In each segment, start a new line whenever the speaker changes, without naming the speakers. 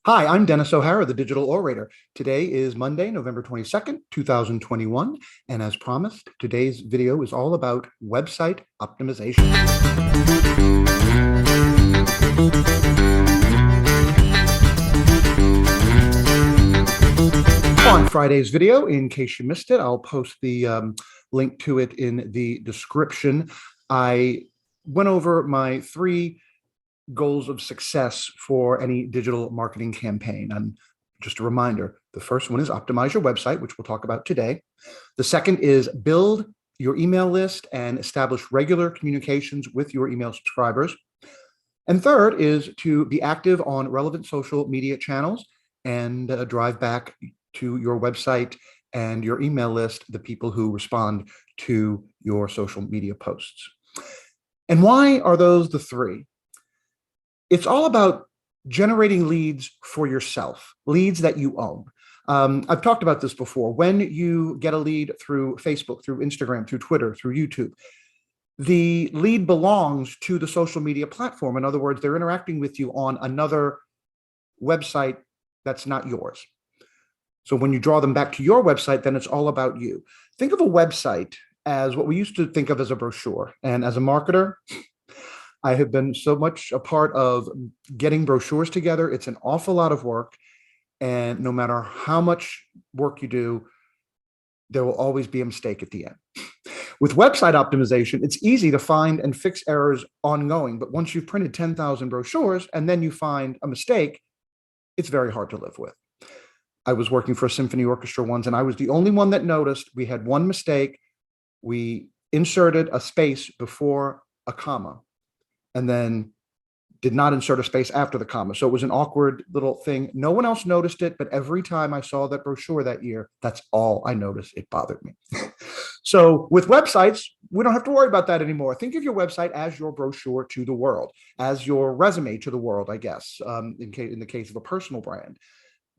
Hi, I'm Dennis O'Hara, the Digital Orator. Today is Monday, November 22nd, 2021. And as promised, today's video is all about website optimization. On Friday's video, in case you missed it, I'll post the link to it in the description. I went over my three goals of success for any digital marketing campaign. And just a reminder, the first one is optimize your website, which we'll talk about today. The second is build your email list and establish regular communications with your email subscribers. And third is to be active on relevant social media channels and drive back to your website and your email list the people who respond to your social media posts. And why are those the three? It's all about generating leads for yourself, leads that you own. I've talked about this before. When you get a lead through Facebook, through Instagram, through Twitter, through YouTube, the lead belongs to the social media platform. In other words, they're interacting with you on another website that's not yours. So when you draw them back to your website, then it's all about you. Think of a website as what we used to think of as a brochure. And as a marketer, I have been so much a part of getting brochures together. It's an awful lot of work. And no matter how much work you do, there will always be a mistake at the end. With website optimization, it's easy to find and fix errors ongoing. But once you've printed 10,000 brochures and then you find a mistake, it's very hard to live with. I was working for a symphony orchestra once, and I was the only one that noticed we had one mistake. We inserted a space before a comma and then did not insert a space after the comma. So it was an awkward little thing. No one else noticed it, but every time I saw that brochure that year, that's all I noticed. It bothered me. So with websites, we don't have to worry about that anymore. Think of your website as your brochure to the world, as your resume to the world, I guess, in the case of a personal brand,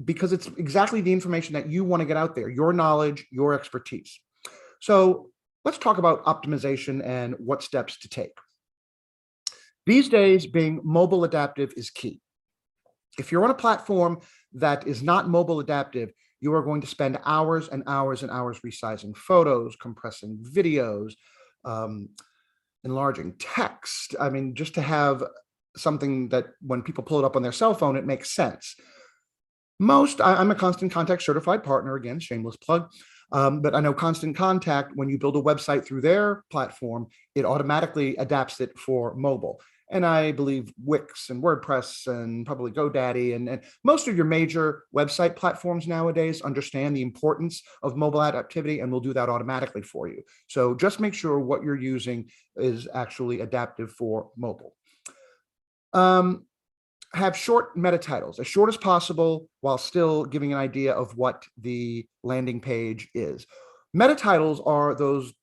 because it's exactly the information that you want to get out there, your knowledge, your expertise. So let's talk about optimization and what steps to take. These days, being mobile adaptive is key. If you're on a platform that is not mobile adaptive, you are going to spend hours and hours and hours resizing photos, compressing videos, enlarging text. I mean, just to have something that when people pull it up on their cell phone, it makes sense. I'm a Constant Contact certified partner, again, shameless plug. But I know Constant Contact, when you build a website through their platform, it automatically adapts it for mobile. And I believe Wix and WordPress and probably GoDaddy and most of your major website platforms nowadays understand the importance of mobile adaptivity and will do that automatically for you. So just make sure what you're using is actually adaptive for mobile. Have short meta titles, as short as possible, while still giving an idea of what the landing page is. Meta titles are those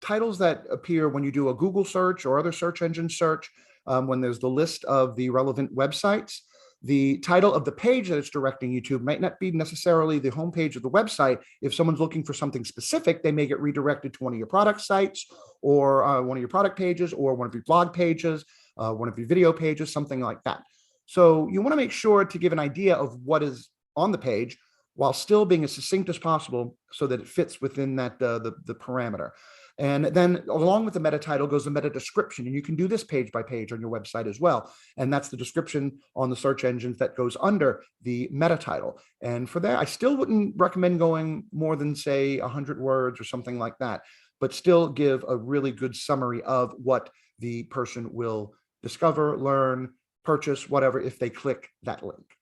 titles that appear when you do a Google search or other search engine search, when there's the list of the relevant websites. The title of the page that it's directing you to might not be necessarily the homepage of the website. If someone's looking for something specific, they may get redirected to one of your product sites or one of your product pages or one of your blog pages, one of your video pages, something like that. So you want to make sure to give an idea of what is on the page while still being as succinct as possible so that it fits within that the parameter. And then along with the meta title goes the meta description. And you can do this page by page on your website as well. And that's the description on the search engines that goes under the meta title. And for that, I still wouldn't recommend going more than, say, 100 words or something like that, but still give a really good summary of what the person will discover, learn, purchase, whatever, if they click that link.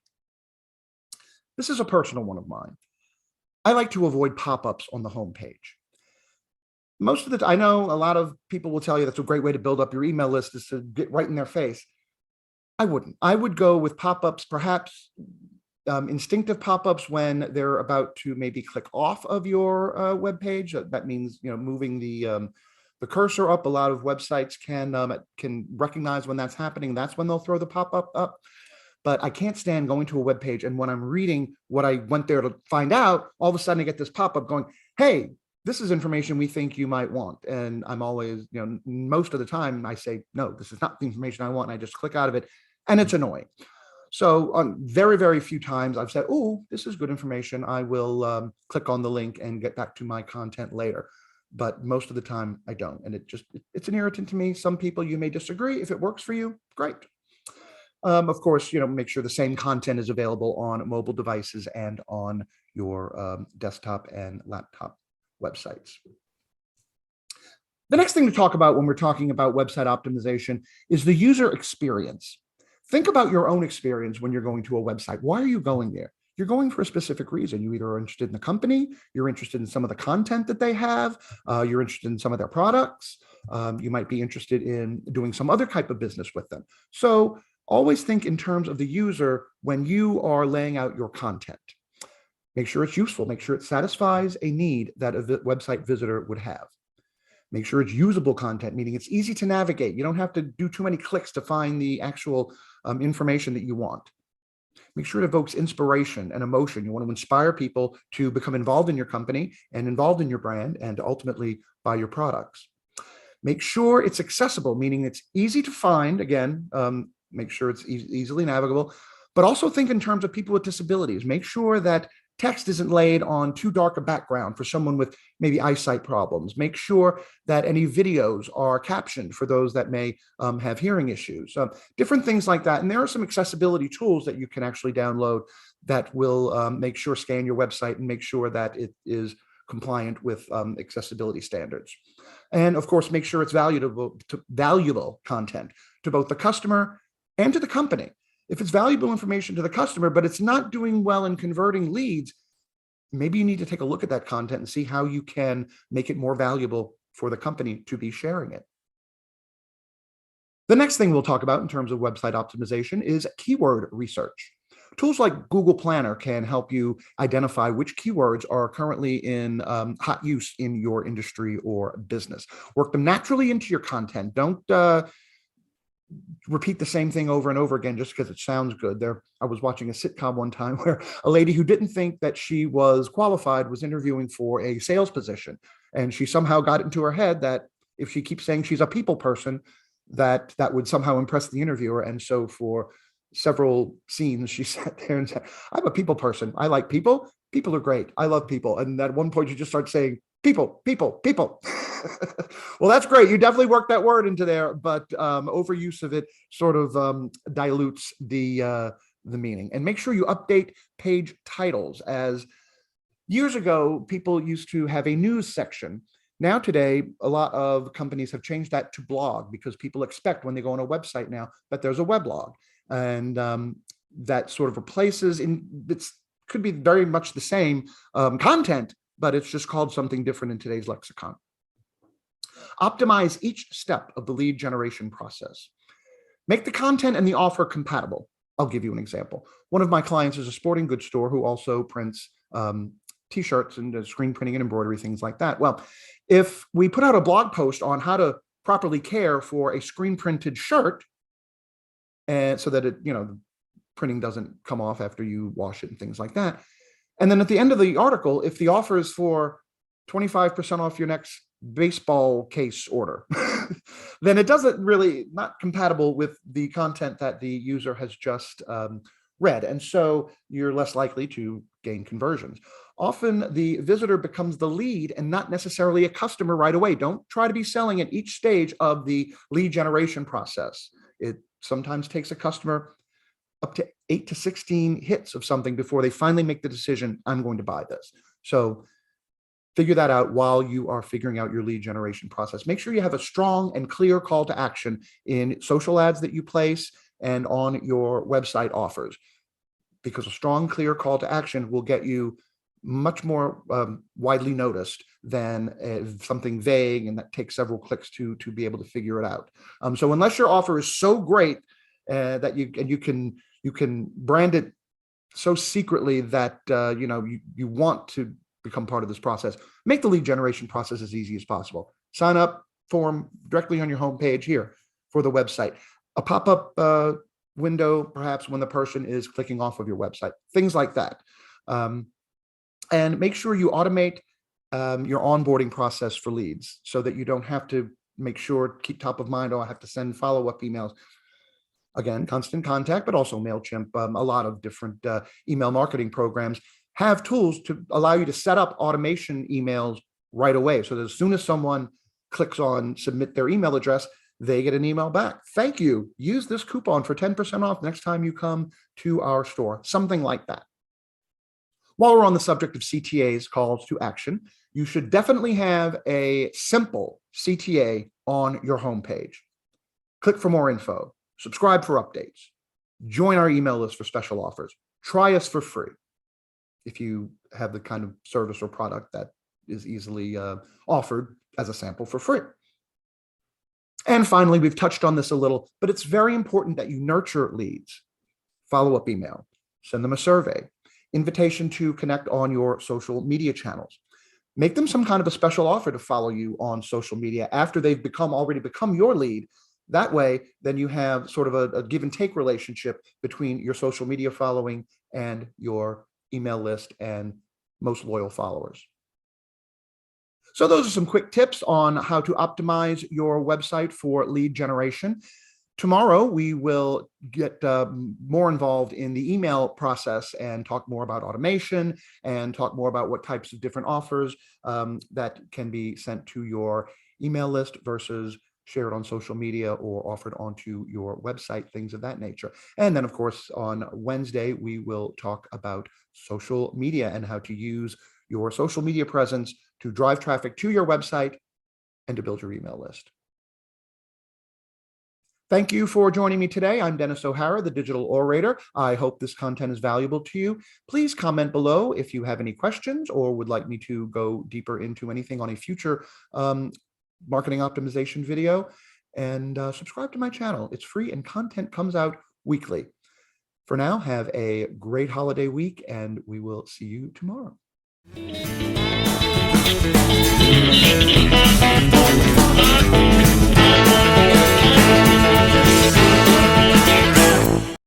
This is a personal one of mine. I like to avoid pop-ups on the home page. Most of the time, I know a lot of people will tell you that's a great way to build up your email list is to get right in their face. I wouldn't. I would go with pop-ups, perhaps instinctive pop-ups when they're about to maybe click off of your web page. That means, moving the cursor up. A lot of websites can recognize when that's happening. That's when they'll throw the pop-up up. But I can't stand going to a web page and when I'm reading what I went there to find out, all of a sudden I get this pop-up going, hey, this is information we think you might want. And I'm always, most of the time I say, no, this is not the information I want. And I just click out of it and it's annoying. So on very, very few times I've said, oh, this is good information. I will click on the link and get back to my content later. But most of the time I don't. And it's an irritant to me. Some people, you may disagree. If it works for you, great. Of course, make sure the same content is available on mobile devices and on your desktop and laptop websites. The next thing to talk about when we're talking about website optimization is the user experience. Think about your own experience when you're going to a website. Why are you going there? You're going for a specific reason. You either are interested in the company, you're interested in some of the content that they have, you're interested in some of their products, you might be interested in doing some other type of business with them. So always think in terms of the user when you are laying out your content. Make sure it's useful, make sure it satisfies a need that a website visitor would have. Make sure it's usable content, meaning it's easy to navigate. You don't have to do too many clicks to find the actual information that you want. Make sure it evokes inspiration and emotion. You want to inspire people to become involved in your company and involved in your brand and ultimately buy your products. Make sure it's accessible, meaning it's easy to find. Again, make sure it's easily navigable, but also think in terms of people with disabilities. Make sure that text isn't laid on too dark a background for someone with maybe eyesight problems. Make sure that any videos are captioned for those that may have hearing issues, different things like that. And there are some accessibility tools that you can actually download that will make sure scan your website and make sure that it is compliant with accessibility standards. And of course, make sure it's valuable content to both the customer and to the company. If it's valuable information to the customer, but it's not doing well in converting leads, maybe you need to take a look at that content and see how you can make it more valuable for the company to be sharing it. The next thing we'll talk about in terms of website optimization is keyword research. Tools like Google Planner can help you identify which keywords are currently in hot use in your industry or business. Work them naturally into your content. Don't repeat the same thing over and over again just because it sounds good. I was watching a sitcom one time where a lady who didn't think that she was qualified was interviewing for a sales position. And she somehow got it into her head that if she keeps saying she's a people person, that would somehow impress the interviewer. And so for several scenes, she sat there and said, I'm a people person. I like people. People are great. I love people. And at one point, you just start saying, people, people, people. Well, that's great. You definitely worked that word into there, but overuse of it sort of dilutes the meaning. And make sure you update page titles. As years ago, people used to have a news section. Now today, a lot of companies have changed that to blog because people expect when they go on a website now that there's a weblog. And that sort of replaces, it could be very much the same content, but it's just called something different in today's lexicon. Optimize each step of the lead generation process. Make the content and the offer compatible. I'll give you an example. One of my clients is a sporting goods store who also prints t-shirts and screen printing and embroidery, things like that. Well, if we put out a blog post on how to properly care for a screen printed shirt, and so that it, the printing doesn't come off after you wash it and things like that. And then at the end of the article, if the offer is for 25% off your next baseball case order, then it doesn't really, not compatible with the content that the user has just read. And so you're less likely to gain conversions. Often the visitor becomes the lead and not necessarily a customer right away. Don't try to be selling at each stage of the lead generation process. It sometimes takes a customer up to 8 to 16 hits of something before they finally make the decision, I'm going to buy this. So figure that out while you are figuring out your lead generation process. Make sure you have a strong and clear call to action in social ads that you place and on your website offers, because a strong, clear call to action will get you much more widely noticed than something vague and that takes several clicks to be able to figure it out. So unless your offer is so great that you can brand it so secretly that you want to become part of this process, make the lead generation process as easy as possible. Sign up form directly on your homepage here for the website. A pop-up window, perhaps when the person is clicking off of your website, things like that. And make sure you automate your onboarding process for leads so that you don't have to keep top of mind, I have to send follow-up emails. Again, Constant Contact, but also MailChimp, a lot of different email marketing programs have tools to allow you to set up automation emails right away. So that as soon as someone clicks on submit their email address, they get an email back. Thank you. Use this coupon for 10% off next time you come to our store. Something like that. While we're on the subject of CTAs, calls to action, you should definitely have a simple CTA on your homepage. Click for more info, subscribe for updates, join our email list for special offers, try us for free if you have the kind of service or product that is easily offered as a sample for free. And finally, we've touched on this a little, but it's very important that you nurture leads. Follow-up email, send them a survey, invitation to connect on your social media channels. Make them some kind of a special offer to follow you on social media after they've already become your lead. That way, then you have sort of a give and take relationship between your social media following and your email list and most loyal followers. So those are some quick tips on how to optimize your website for lead generation. Tomorrow, we will get more involved in the email process and talk more about automation and talk more about what types of different offers that can be sent to your email list versus shared on social media or offered onto your website, things of that nature. And then, of course, on Wednesday, we will talk about social media and how to use your social media presence to drive traffic to your website and to build your email list. Thank you for joining me today. I'm Dennis O'Hara, the Digital Orator. I hope this content is valuable to you. Please comment below if you have any questions or would like me to go deeper into anything on a future marketing optimization video, and subscribe to my channel. It's free and content comes out weekly. For now, have a great holiday week, and we will see you tomorrow.